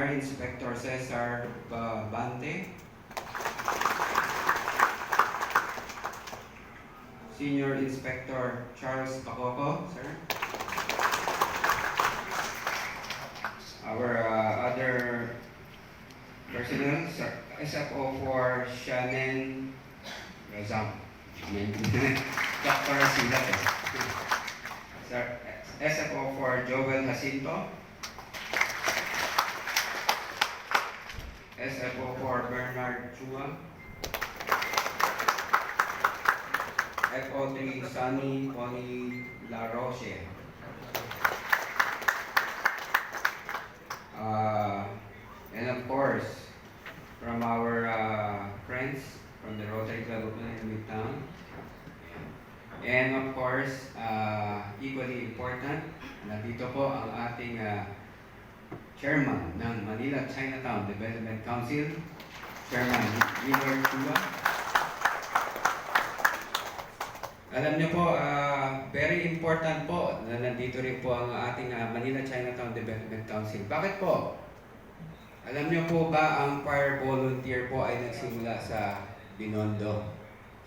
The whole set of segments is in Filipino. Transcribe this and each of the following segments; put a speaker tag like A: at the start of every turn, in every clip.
A: Senior Inspector Cesar Bante, Senior Inspector Charles Pacoco, sir. Our other personnel, sir, SFO for Shannon Razam. Dr. Silat. Sir, SFO for Joel Jacinto. SFO for Bernard Chua. FO3 Sunny Connie Laroche. And of course, from our friends from the Rotary Club of Midtown. And of course, equally important, nandito po ang ating chairman ng Manila Chinatown Development Council, Chairman Igor Chua. Alam niyo po, very important po na nandito rin po ang ating Manila Chinatown Development Council. Bakit po? Alam niyo po ba ang fire volunteer po ay nagsimula sa Binondo?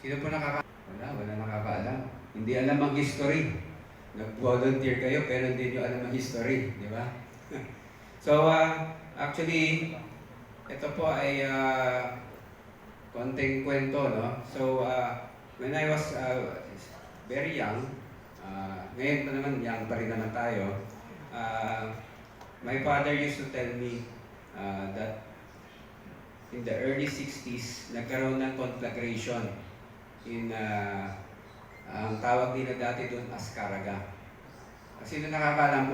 A: Sino po wala nakakaalam. Hindi alam ang history. Nag-volunteer kayo pero hindi niyo alam ang history, di ba? So, actually, ito po ay konting kwento, no? So, when I was very young, ngayon pa naman, young pa rin naman tayo, my father used to tell me that in the early 60s, nagkaroon ng conflagration in, ang tawag nila dati doon, Ascaraga. Sino nakakaalam po